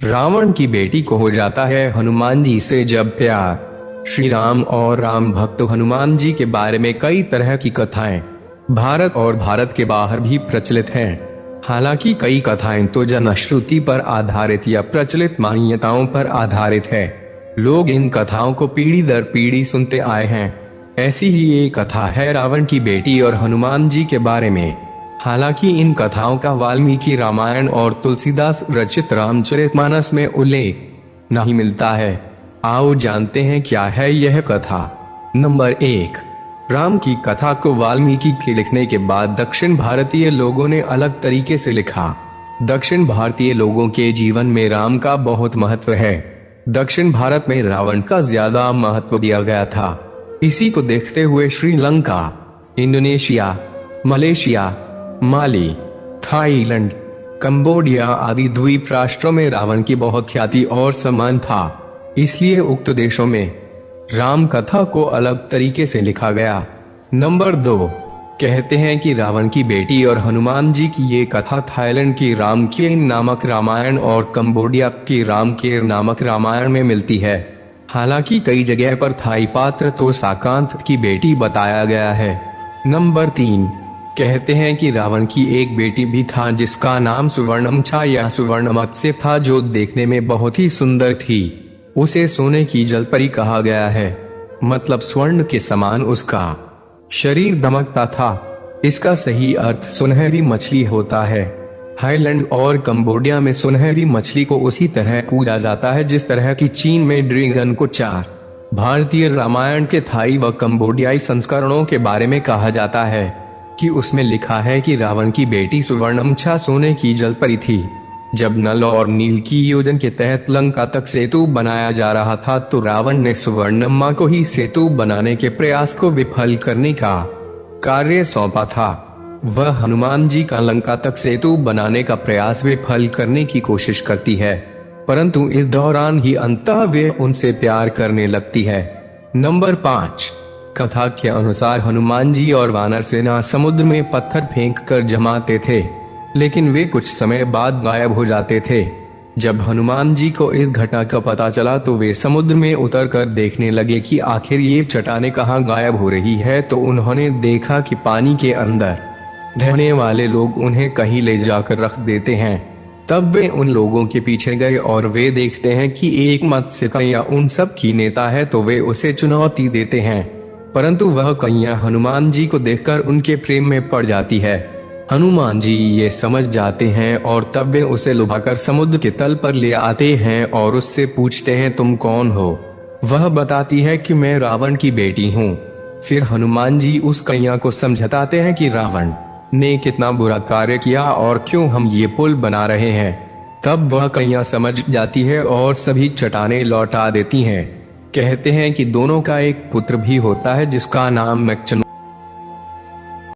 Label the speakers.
Speaker 1: रावण की बेटी को हो जाता है हनुमान जी से जब प्यार। श्री राम और राम भक्त हनुमान जी के बारे में कई तरह की कथाएं भारत और भारत के बाहर भी प्रचलित हैं। हालांकि कई कथाएं तो जनश्रुति पर आधारित या प्रचलित मान्यताओं पर आधारित है। लोग इन कथाओं को पीढ़ी दर पीढ़ी सुनते आए हैं। ऐसी ही एक कथा है रावण की बेटी और हनुमान जी के बारे में। हालांकि इन कथाओं का वाल्मीकि रामायण और तुलसीदास रचित रामचरितमानस में उल्लेख नहीं मिलता है। आओ जानते हैं क्या है यह कथा। नंबर 1, राम की कथा को वाल्मीकि के लिखने के बाद दक्षिण भारतीय लोगों ने अलग तरीके से लिखा। दक्षिण भारतीय लोगों के जीवन में राम का बहुत महत्व है। दक्षिण भारत में रावण का ज्यादा महत्व दिया गया था। इसी को देखते हुए श्रीलंका, इंडोनेशिया, मलेशिया, माली, थाईलैंड, कंबोडिया आदि द्वीप राष्ट्रों में रावण की बहुत ख्याति और सम्मान था। इसलिए उक्त देशों में राम कथा को अलग तरीके से लिखा गया। नंबर 2, कहते हैं कि रावण की बेटी और हनुमान जी की ये कथा थाईलैंड की रामकेर नामक रामायण और कंबोडिया की रामकेर नामक रामायण में मिलती है। हालांकि कई जगह पर थाई पात्र तो साकांत की बेटी बताया गया है। नंबर 3, कहते हैं कि रावण की एक बेटी भी था जिसका नाम सुवर्णमचा या सुवर्णमत्स्य था, जो देखने में बहुत ही सुंदर थी। उसे सोने की जलपरी कहा गया है, मतलब स्वर्ण के समान उसका शरीर दमकता था। इसका सही अर्थ सुनहरी मछली होता है। थाईलैंड और कंबोडिया में सुनहरी मछली को उसी तरह पूजा जाता है जिस तरह की चीन में ड्रैगन को चार। भारतीय रामायण के थाई व कंबोडियाई संस्करणों के बारे में कहा जाता है कि उसमें लिखा है कि रावण की बेटी सुवर्णमचा सोने की जलपरी थी। जब नल और नील की योजना के तहत लंका तक सेतु बनाया जा रहा था तो रावण ने सुवर्णम्मा को ही सेतु बनाने के प्रयास को विफल करने का कार्य सौंपा था। वह हनुमान जी का लंका तक सेतु बनाने का प्रयास विफल करने की कोशिश करती है, परंतु इस दौरान ही अंततः वे उनसे प्यार करने लगती है। नंबर 5, कथा के अनुसार हनुमान जी और वानर सेना समुद्र में पत्थर फेंक कर जमाते थे, लेकिन वे कुछ समय बाद गायब हो जाते थे। जब हनुमान जी को इस घटना का पता चला तो वे समुद्र में उतरकर देखने लगे कि आखिर ये चट्टानें कहाँ गायब हो रही है। तो उन्होंने देखा कि पानी के अंदर रहने वाले लोग उन्हें कहीं ले जाकर रख देते हैं। तब वे उन लोगों के पीछे गए और वे देखते हैं कि एक मत्स्य कन्या उन सब की नेता है, तो वे उसे चुनौती देते हैं, परंतु वह कन्या हनुमान जी को देखकर उनके प्रेम में पड़ जाती है। हनुमान जी ये समझ जाते हैं और तब वे उसे लुभाकर समुद्र के तल पर ले आते हैं और उससे पूछते हैं तुम कौन हो। वह बताती है कि मैं रावण की बेटी हूँ। फिर हनुमान जी उस कन्या को समझाते हैं कि रावण ने कितना बुरा कार्य किया और क्यों हम ये पुल बना रहे हैं। तब वह कन्या समझ जाती है और सभी चट्टानें लौटा देती हैं। कहते हैं कि दोनों का एक पुत्र भी होता है जिसका नाम मैक्चन